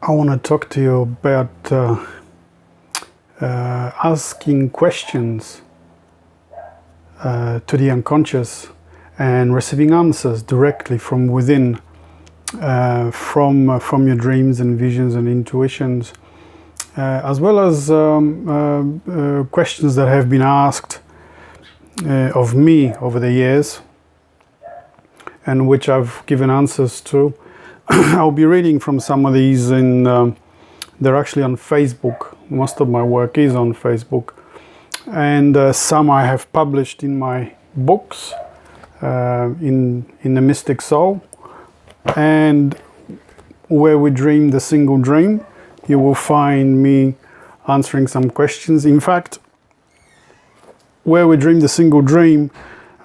I want to talk to you about asking questions to the unconscious and receiving answers directly from within, from your dreams and visions and intuitions, as well as questions that have been asked of me over the years and which I've given answers to. I'll be reading from some of these they're actually on Facebook. Most of my work is on Facebook, and some I have published in my books, in the Mystic Soul, and Where We Dream the Single Dream. You will find me answering some questions. In fact, Where We Dream the Single Dream,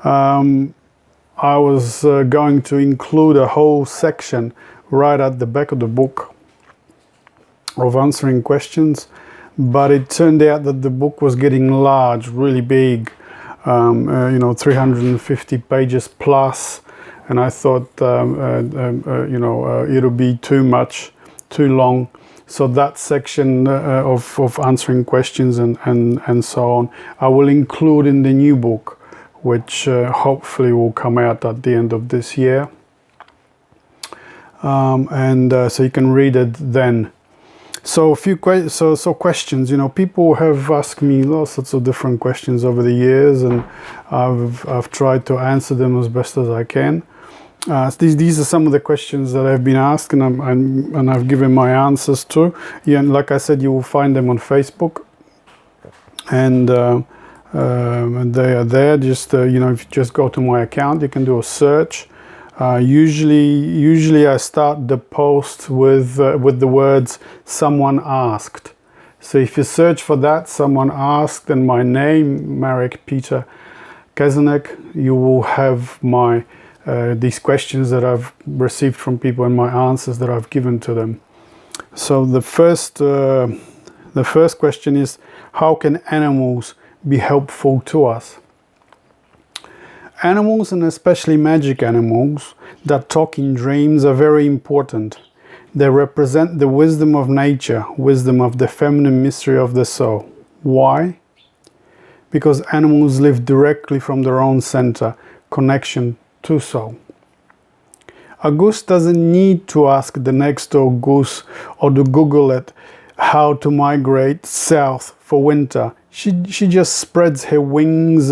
I was going to include a whole section right at the back of the book of answering questions, but it turned out that the book was getting large, really big, 350 pages plus, and I thought it'll be too much, too long. So that section of answering questions and so on, I will include in the new book, which hopefully will come out at the end of this year. So you can read it then. So questions. People have asked me all sorts of different questions over the years, and I've tried to answer them as best as I can. These are some of the questions that have been asked, and I've given my answers to. Yeah, and like I said, you will find them on Facebook, and they are there. Just if you just go to my account, you can do a search. Usually I start the post with the words "someone asked." So if you search for that, "someone asked," and my name, Marek Peter Kazanek, you will have my these questions that I've received from people and my answers that I've given to them. So the first question is, how can animals be helpful to us? Animals, and especially magic animals that talk in dreams, are very important. They represent the wisdom of nature, wisdom of the feminine mystery of the soul. Why? Because animals live directly from their own center, connection to soul. A goose doesn't need to ask the next door goose or to Google it how to migrate south for winter. She just spreads her wings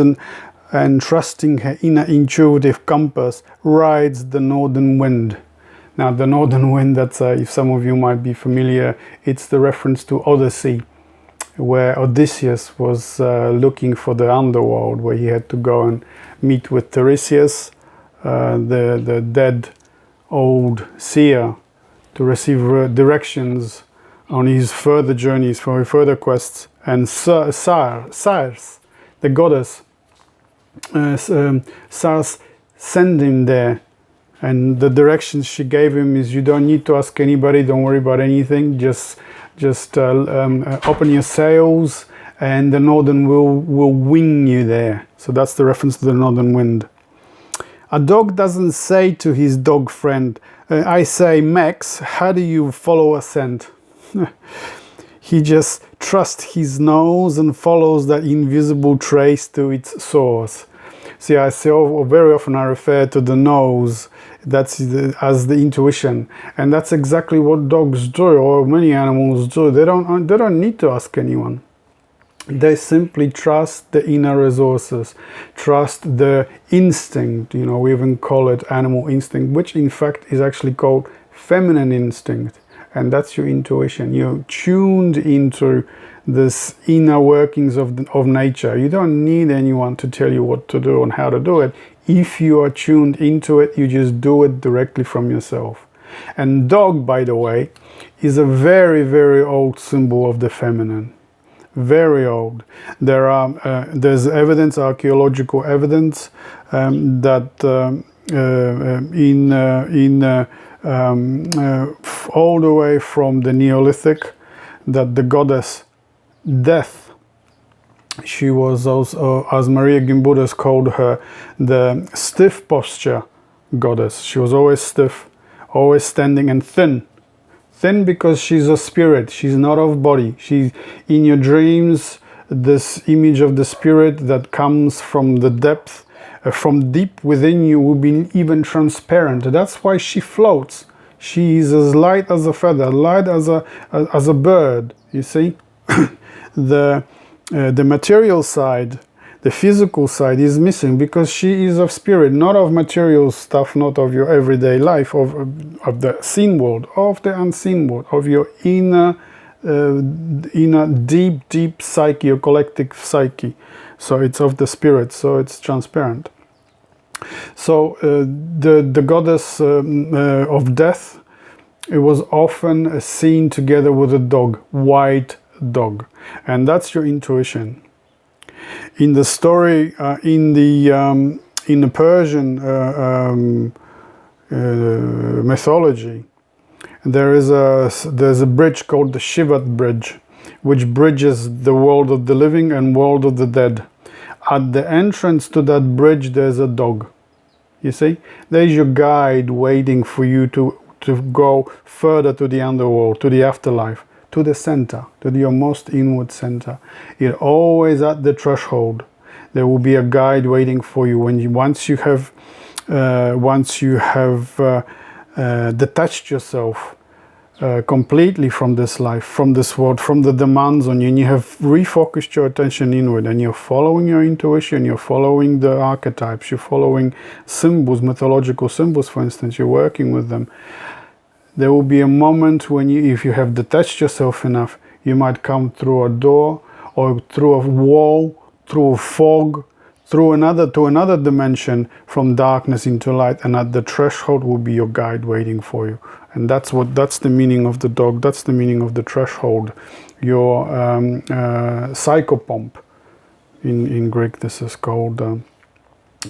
and trusting her inner intuitive compass, rides the northern wind. Now, the northern wind, that's if some of you might be familiar, it's the reference to Odyssey, where Odysseus was looking for the underworld, where he had to go and meet with Tiresias, the dead old seer, to receive directions on his further journeys, for his further quests. And Circe, the goddess, Circe sent him there, and the directions she gave him is, you don't need to ask anybody, don't worry about anything, just open your sails and the northern will wing you there. So that's the reference to the northern wind. A dog doesn't say to his dog friend, I say, Max, how do you follow a scent? He just trusts his nose and follows that invisible trace to its source. See, I say very often I refer to the nose, as the intuition, and that's exactly what dogs do, or many animals do. They don't need to ask anyone. They simply trust the inner resources, trust the instinct. We even call it animal instinct, which in fact is actually called feminine instinct. And that's your intuition. You're tuned into this inner workings of nature. You don't need anyone to tell you what to do and how to do it. If you are tuned into it, you just do it directly from yourself. And dog, by the way, is a very, very old symbol of the feminine. Very old. There's evidence, archaeological evidence, that all the way from the Neolithic, that the goddess Death, she was also, as Maria Gimbudas called her, the stiff posture goddess. She was always stiff, always standing, and thin thin because she's a spirit. She's not of body. She's in your dreams. This image of the spirit that comes from the depth, from deep within you, will be even transparent. That's why she floats. She is as light as a feather, light as a bird. You see, the material side, the physical side is missing because she is of spirit, not of material stuff, not of your everyday life, of the seen world, of the unseen world, of your inner deep psyche or collective psyche. So it's of the spirit, so it's transparent. So the goddess of death, it was often seen together with a dog, white dog, and that's your intuition. In the story, in the Persian mythology, there's a bridge called the Shivat Bridge, which bridges the world of the living and world of the dead. At the entrance to that bridge, there's a dog. You see, there's your guide waiting for you to go further to the underworld, to the afterlife, to the center, to your most inward center. You're always at the threshold. There will be a guide waiting for you once you have detached yourself completely from this life, from this world, from the demands on you, and you have refocused your attention inward, and you're following your intuition, you're following the archetypes, you're following symbols, mythological symbols, for instance, you're working with them. There will be a moment when you, if you have detached yourself enough, you might come through a door or through a wall, through a fog, to another dimension, from darkness into light, and at the threshold will be your guide waiting for you. And that's the meaning of the dog. That's the meaning of the threshold. Your psychopomp. In Greek, this is called,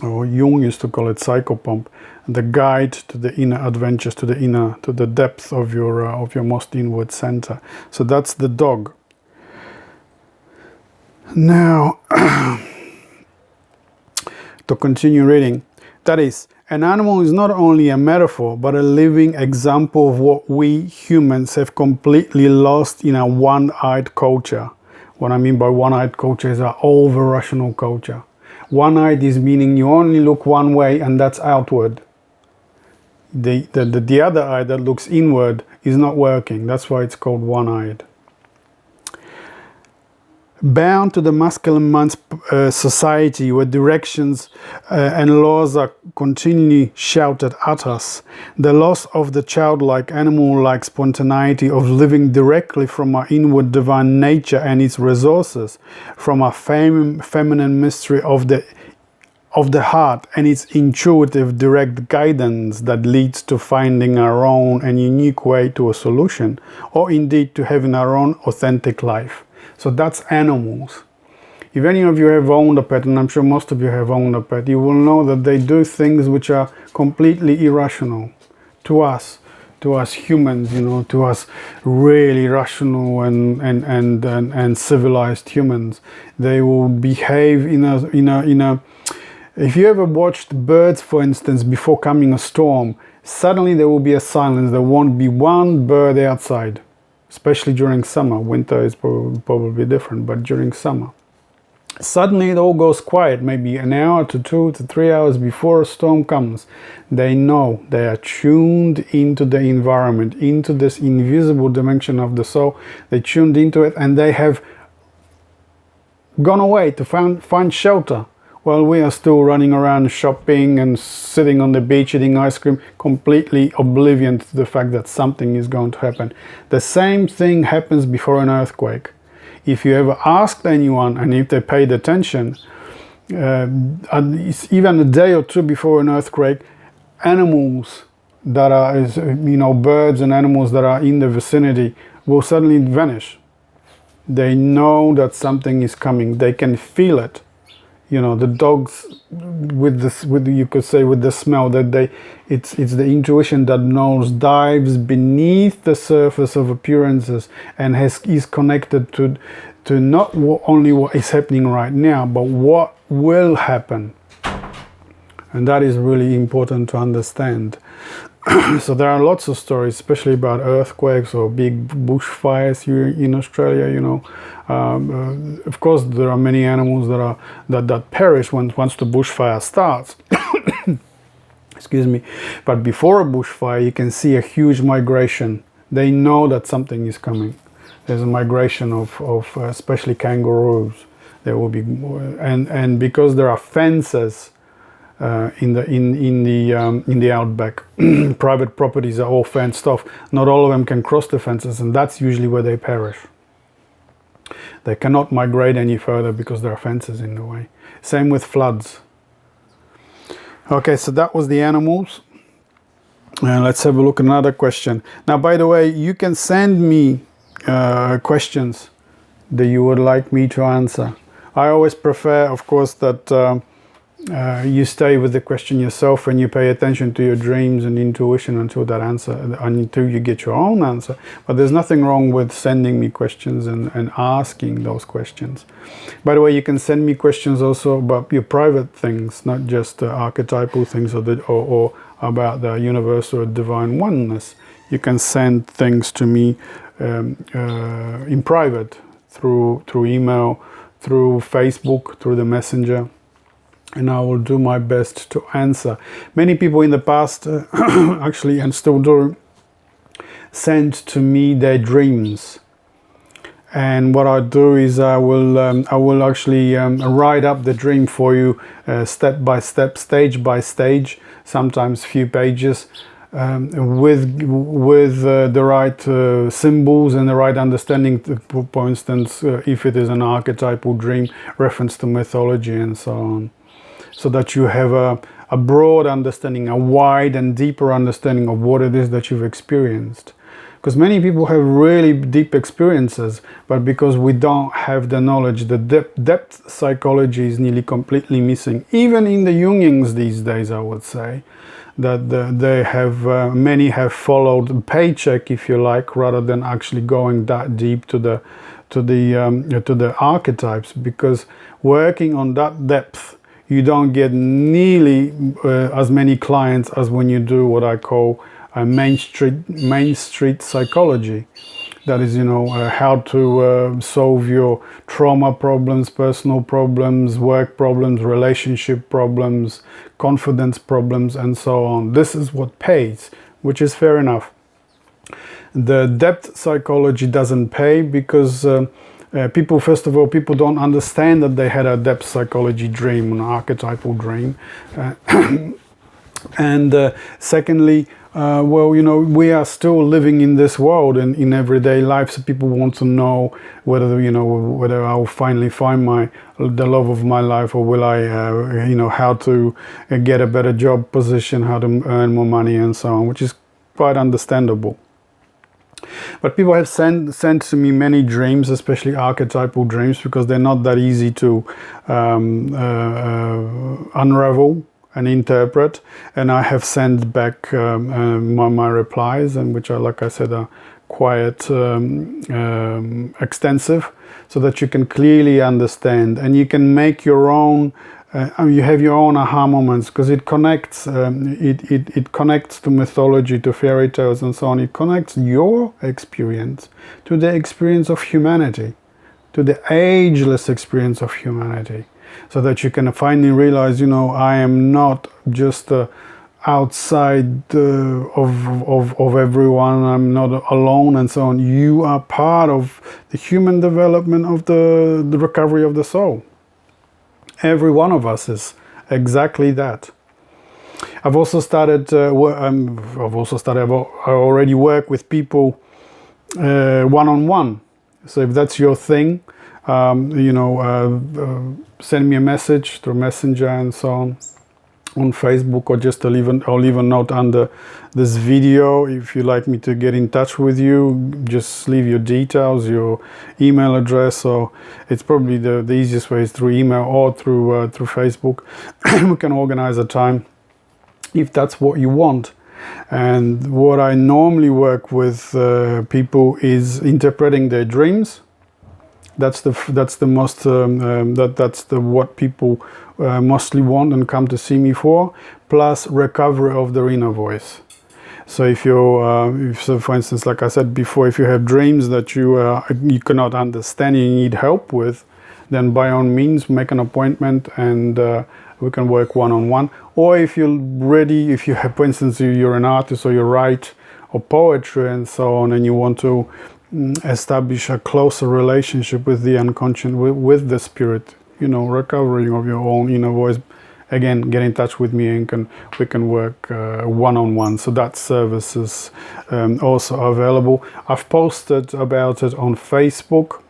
or Jung used to call it psychopomp, the guide to the inner adventures, to the depth of your most inward center. So that's the dog. Now, to continue reading, that is, an animal is not only a metaphor, but a living example of what we humans have completely lost in our one-eyed culture. What I mean by one-eyed culture is our over-rational culture. One-eyed is meaning you only look one way, and that's outward. The other eye that looks inward is not working. That's why it's called one-eyed. Bound to the masculine man's society, where directions and laws are continually shouted at us, the loss of the childlike, animal-like spontaneity of living directly from our inward divine nature and its resources, from our feminine mystery of the heart and its intuitive direct guidance that leads to finding our own and unique way to a solution, or indeed to having our own authentic life. So that's animals. If any of you have owned a pet, and I'm sure most of you have owned a pet, you will know that they do things which are completely irrational to us humans, to us really rational and civilized humans. They will behave in a. If you ever watched birds, for instance, before coming a storm, suddenly there will be a silence. There won't be one bird outside. Especially during summer. Winter is probably different, but during summer. Suddenly it all goes quiet, maybe an hour to 2 to 3 hours before a storm comes. They know, they are tuned into the environment, into this invisible dimension of the soul. They tuned into it, and they have gone away to find shelter. While we are still running around shopping and sitting on the beach eating ice cream, completely oblivion to the fact that something is going to happen. The same thing happens before an earthquake. If you ever asked anyone, and if they paid attention, even a day or two before an earthquake, animals that are, birds and animals that are in the vicinity will suddenly vanish. They know that something is coming. They can feel it. The dogs with you could say with the smell that it's the intuition that knows, dives beneath the surface of appearances and is connected to not only what is happening right now, but what will happen. And that is really important to understand. So there are lots of stories, especially about earthquakes or big bushfires here in Australia. You know, of course, there are many animals that perish once the bushfire starts. Excuse me. But before a bushfire, you can see a huge migration. They know that something is coming. There's a migration of especially kangaroos. There will be, and because there are fences in the outback, private properties are all fenced off. Not all of them can cross the fences, and that's usually where they perish. They cannot migrate any further because there are fences in the way. Same with floods. Okay, so that was the animals. Let's have a look at another question. Now, by the way, you can send me questions that you would like me to answer. I always prefer, of course, that you stay with the question yourself and you pay attention to your dreams and intuition until you get your own answer. But there's nothing wrong with sending me questions and asking those questions. By the way, you can send me questions also about your private things, not just archetypal things or about the universal or divine oneness. You can send things to me in private through email, through Facebook, through the messenger, and I will do my best to answer. Many people in the past actually, and still do, send to me their dreams, and what I do is I will actually write up the dream for you step by step, stage by stage, sometimes few pages, with the right symbols and the right understanding. For instance, if it is an archetypal dream, reference to mythology and so on, so that you have a broad understanding, a wide and deeper understanding of what it is that you've experienced. Because many people have really deep experiences, but because we don't have the knowledge, the depth psychology is nearly completely missing. Even in the Jungians these days, I would say, that they have many have followed a paycheck, if you like, rather than actually going that deep to the archetypes. Because working on that depth, you don't get nearly as many clients as when you do what I call Main Street psychology. That is, how to solve your trauma problems, personal problems, work problems, relationship problems, confidence problems, and so on. This is what pays, which is fair enough. The depth psychology doesn't pay because people don't understand that they had a depth psychology dream, an archetypal dream. And secondly, we are still living in this world and in everyday life, so people want to know whether I'll finally find the love of my life, or will I, how to get a better job position, how to earn more money, and so on, which is quite understandable. But people have sent to me many dreams, especially archetypal dreams, because they're not that easy to unravel and interpret, and I have sent back my replies, and which are, like I said, are quite extensive, so that you can clearly understand and you can make your own. You have your own aha moments, because it connects. It connects to mythology, to fairy tales, and so on. It connects your experience to the experience of humanity, to the ageless experience of humanity. So that you can finally realize, I am not just outside of everyone. I'm not alone, and so on. You are part of the human development of the recovery of the soul. Every one of us is exactly that. I've also started. I already work with people one-on-one. So if that's your thing, send me a message through Messenger and so on Facebook, or just I'll leave a note under this video. If you'd like me to get in touch with you, just leave your details, your email address, or it's probably the easiest way is through email or through Facebook. We can organize a time if that's what you want. And what I normally work with people is interpreting their dreams. That's what people mostly want and come to see me for, plus recovery of their inner voice. So if so for instance, like I said before, if you have dreams that you cannot understand, you need help with, then by all means make an appointment, and we can work one-on-one. Or if you're ready, if you have, for instance, you're an artist or you write or poetry and so on, and you want to establish a closer relationship with the unconscious, with the spirit, recovering of your own inner voice, again, get in touch with me, and we can work one-on-one. So that service is also available. I've posted about it on Facebook.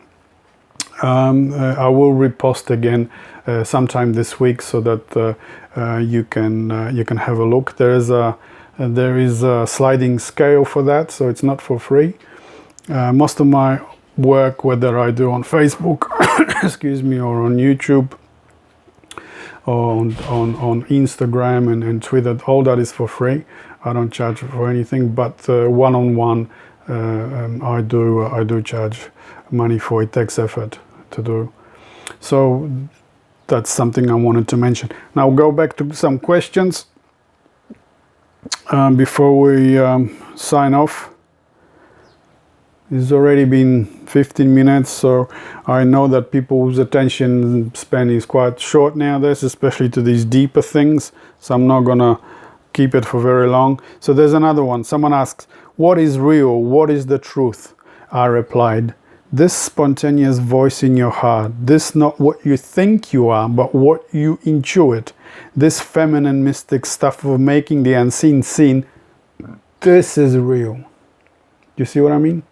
I will repost again sometime this week, so that you can have a look. There is a sliding scale for that, so it's not for free. Most of my work, whether I do on Facebook, excuse me, or on YouTube, or on Instagram and Twitter, all that is for free. I don't charge for anything, but one-on-one, I do charge money for. It takes effort to do. So that's something I wanted to mention. Now go back to some questions before we sign off. It's already been 15 minutes, so I know that people's attention span is quite short nowadays, especially to these deeper things, so I'm not gonna keep it for very long. So there's another one. Someone asks, what is real? What is the truth? I replied, this spontaneous voice in your heart, this not what you think you are, but what you intuit, this feminine mystic stuff of making the unseen seen, this is real. You see what I mean?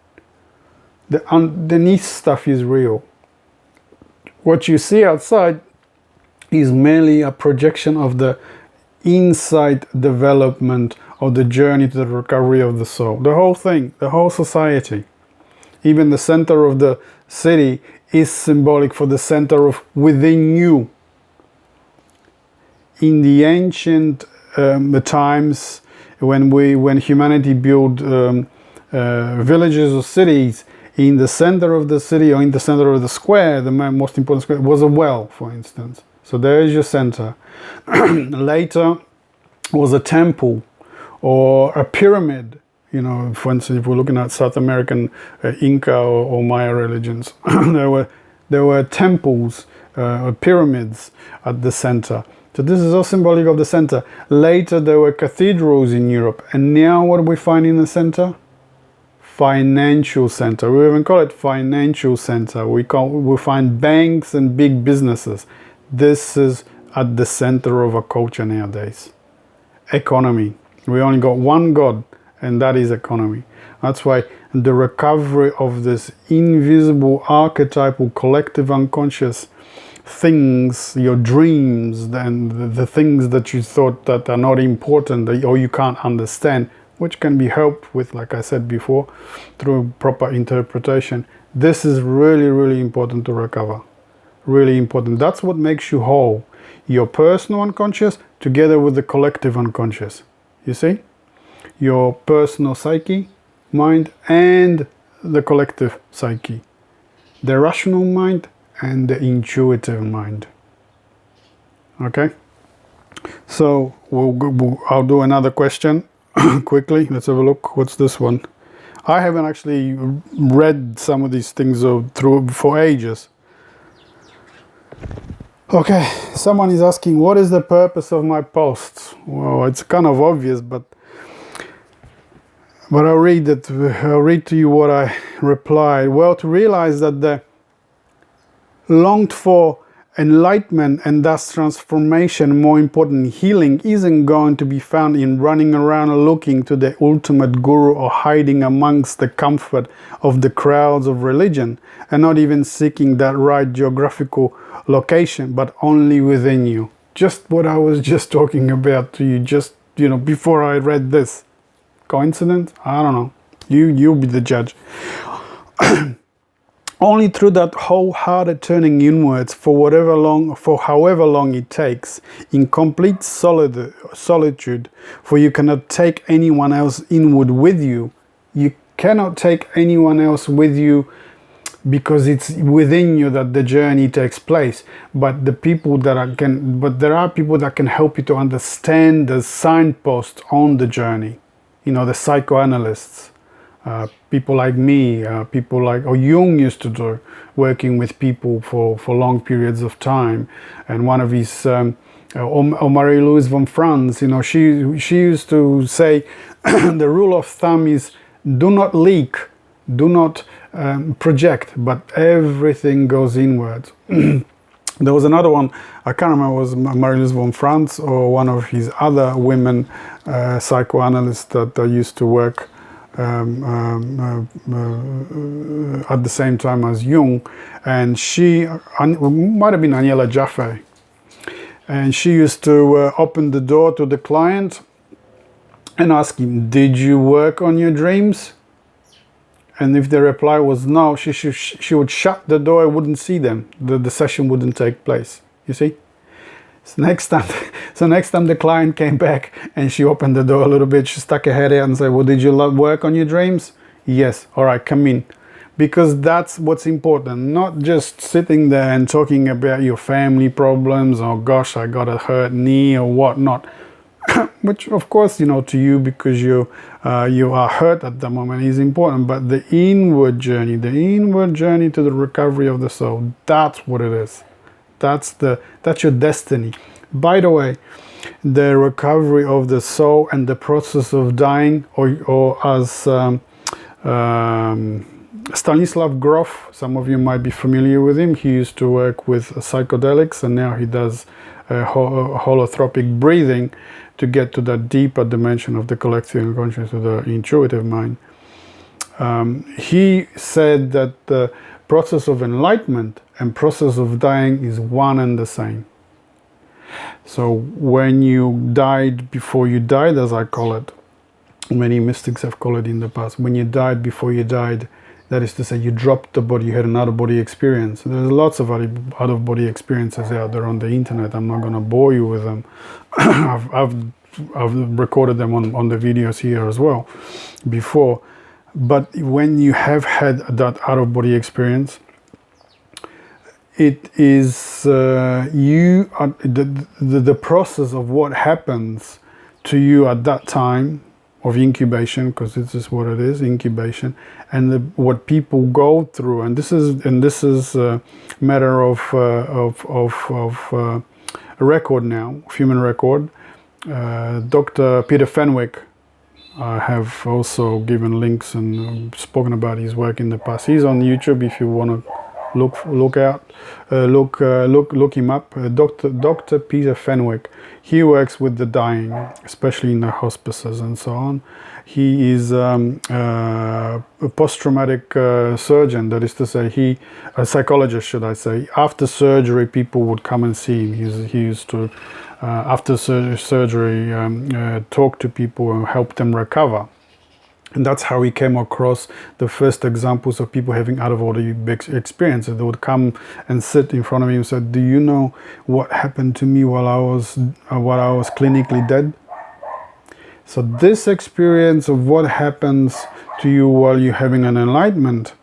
The underneath stuff is real. What you see outside is merely a projection of the inside development of the journey to the recovery of the soul. The whole thing, the whole society. Even the center of the city is symbolic for the center of within you. In the ancient times, when humanity built villages or cities, in the center of the city or in the center of the square, the most important square, was a well, for instance. So there is your center. Later was a temple or a pyramid. For instance, if we're looking at South American Inca or Maya religions, there were temples, pyramids at the center. So this is all symbolic of the center. Later there were cathedrals in Europe, and now what do we find in the center? Financial center. We even call it financial center. We find banks and big businesses. This is at the center of a culture nowadays. Economy. We only got one God, and that is economy. That's why the recovery of this invisible archetypal collective unconscious things, your dreams, and the things that you thought that are not important or you can't understand, which can be helped with, like I said before, through proper interpretation. This is really, really important to recover. Really important. That's what makes you whole. Your personal unconscious together with the collective unconscious. You see? Your personal psyche, mind, and the collective psyche. The rational mind and the intuitive mind. Okay? So I'll do another question quickly. Let's have a look. What's this one? I haven't actually read some of these things through for ages. Okay, someone is asking, what is the purpose of my posts? Well, it's kind of obvious, but I'll read to you what I replied. Well, to realize that the longed for enlightenment and thus transformation, more important, healing, isn't going to be found in running around looking to the ultimate guru or hiding amongst the comfort of the crowds of religion, and not even seeking that right geographical location, but only within you. Just what I was just talking about to you, just before I read this. Coincidence? I don't know. You'll be the judge. Only through that wholehearted turning inwards for however long it takes, in complete solitude, for you cannot take anyone else inward with you. You cannot take anyone else with you because it's within you that the journey takes place. But there are people that can help you to understand the signpost on the journey. you know, the psychoanalysts, people like me, people like, or Jung used to do, working with people for long periods of time. And one of his, or Marie-Louise von Franz, you know, she used to say, the rule of thumb is do not leak, do not project, but everything goes inwards. There was another one, I can't remember, it was Marie-Louise von Franz or one of his other women psychoanalysts that used to work at the same time as Jung, and she might have been Aniela Jaffe, and she used to open the door to the client and ask him, did you work on your dreams? And if the reply was no, she would shut the door, wouldn't see them. The session wouldn't take place, you see? So next time the client came back and she opened the door a little bit, she stuck her head out and said, well, did you work on your dreams? Yes. All right, come in. Because that's what's important, not just sitting there and talking about your family problems, or gosh, I got a hurt knee or whatnot. Which of course, you know, to you, because you are hurt at the moment, is important, but the inward journey to the recovery of the soul, that's what it is. That's your destiny. By the way, the recovery of the soul and the process of dying, or as Stanislav Grof, some of you might be familiar with him, he used to work with psychedelics, and now he does holotropic breathing to get to that deeper dimension of the collective unconscious, of the intuitive mind. He said that the process of enlightenment and process of dying is one and the same. So when you died before you died, as I call it, many mystics have called it in the past, when you died before you died, that is to say, you dropped the body, you had an out-of-body experience. There's lots of out-of-body experiences out there on the internet. I'm not going to bore you with them. I've recorded them on the videos here as well before. But when you have had that out-of-body experience, it is the process of what happens to you at that time of incubation, because this is what it is, incubation, and what people go through, and this is a matter of a record now, human record. Dr. Peter Fenwick, I have also given links and spoken about his work in the past. He's on YouTube if you want to look him up. Dr. Peter Fenwick. He works with the dying, especially in the hospices and so on. He is a post-traumatic surgeon, that is to say, a psychologist, should I say. After surgery, people would come and see him. He used to, after surgery, talk to people and help them recover. And that's how he came across the first examples of people having out-of-body experiences. They would come and sit in front of him and say, do you know what happened to me while I was clinically dead? So this experience of what happens to you while you're having an enlightenment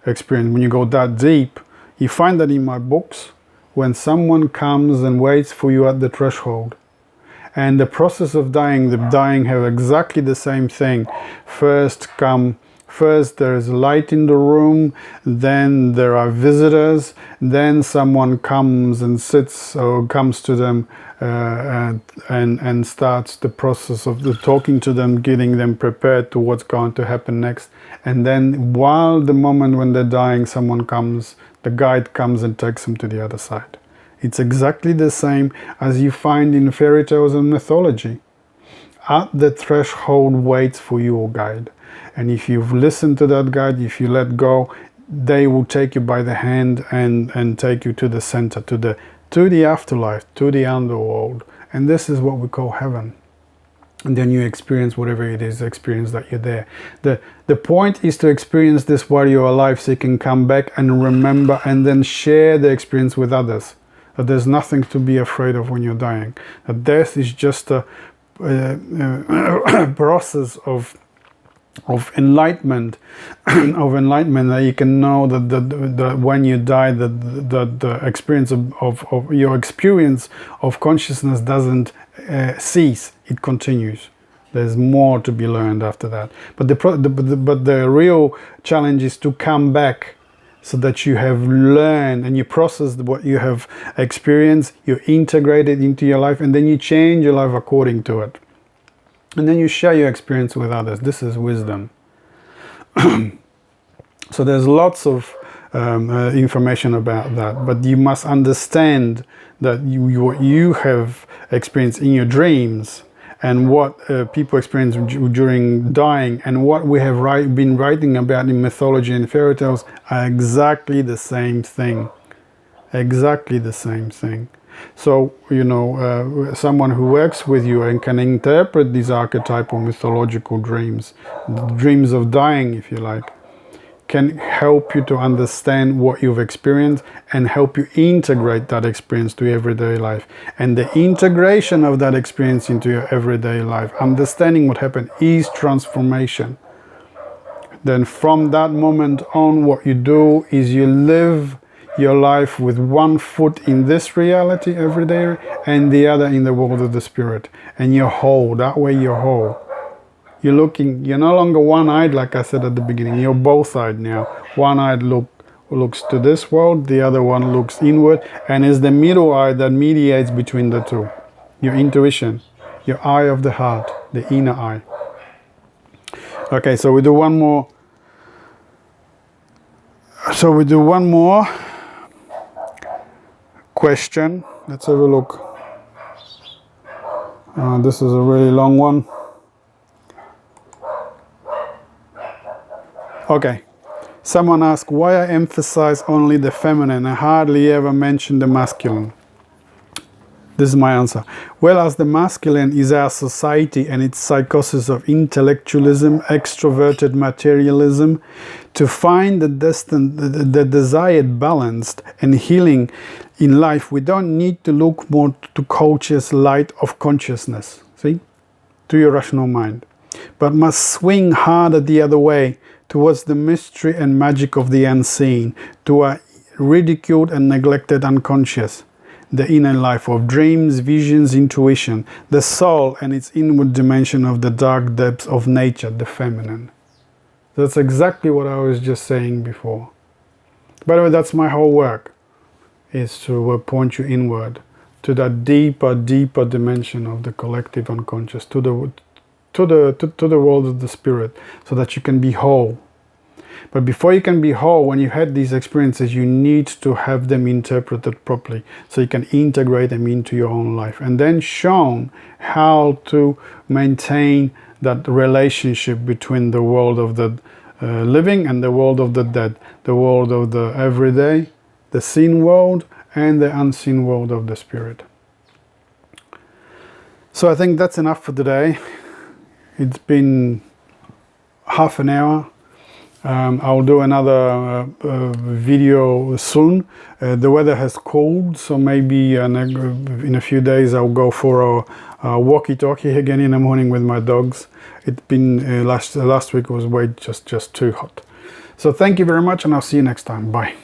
experience, when you go that deep, you find that in my books, when someone comes and waits for you at the threshold, and the process of dying, the dying have exactly the same thing. First there is light in the room, then there are visitors, then someone comes and sits or comes to them and starts the process of talking to them, getting them prepared to what's going to happen next. And then while the moment when they're dying, someone comes, the guide comes and takes them to the other side. It's exactly the same as you find in fairy tales and mythology. At the threshold waits for your guide. And if you've listened to that guide, if you let go, they will take you by the hand and take you to the center, to the afterlife, to the underworld. And this is what we call heaven. And then you experience whatever it is, experience that you're there. The point is to experience this while you're alive, so you can come back and remember and then share the experience with others. That there's nothing to be afraid of when you're dying. That death is just a process of enlightenment, that you can know that when you die, that the experience of your experience of consciousness doesn't cease; it continues. There's more to be learned after that. But the real challenge is to come back, so that you have learned and you process what you have experienced, you integrate it into your life, and then you change your life according to it. And then you share your experience with others. This is wisdom. So there's lots of information about that, but you must understand that what you have experienced in your dreams, and what people experience during dying, and what we have been writing about in mythology and fairy tales are exactly the same thing. Exactly the same thing. So, you know, someone who works with you and can interpret these archetypal mythological dreams, the dreams of dying, if you like, can help you to understand what you've experienced and help you integrate that experience to everyday life. And the integration of that experience into your everyday life, understanding what happened, is transformation. Then from that moment on, what you do is you live your life with one foot in this reality every day and the other in the world of the spirit. And you're whole. That way you're whole. You're no longer one-eyed, like I said at the beginning. You're both-eyed now. One-eyed looks to this world, the other one looks inward, and is the middle eye that mediates between the two. Your intuition, your eye of the heart, the inner eye. Okay, so we do one more. So we do one more question. Let's have a look. This is a really long one. Okay, someone asked why I emphasize only the feminine and hardly ever mention the masculine. This is my answer. Well, as the masculine is our society and its psychosis of intellectualism, extroverted materialism, to find the desired balanced and healing in life, we don't need to look more to culture's light of consciousness, see, to your rational mind, but must swing harder the other way, towards the mystery and magic of the unseen, to our ridiculed and neglected unconscious, the inner life of dreams, visions, intuition, the soul and its inward dimension of the dark depths of nature, the feminine. That's exactly what I was just saying before. By the way, that's my whole work, is to point you inward, to that deeper dimension of the collective unconscious, to the world of the spirit, so that you can be whole. But before you can be whole, when you had these experiences, you need to have them interpreted properly, so you can integrate them into your own life, and then shown how to maintain that relationship between the world of the living and the world of the dead, the world of the everyday, the seen world, and the unseen world of the spirit. So I think that's enough for today. It's been half an hour. I'll do another video soon. The weather has cooled, so maybe in a few days I'll go for a walkie-talkie again in the morning with my dogs. It's been last week was way just too hot. So thank you very much, and I'll see you next time. Bye.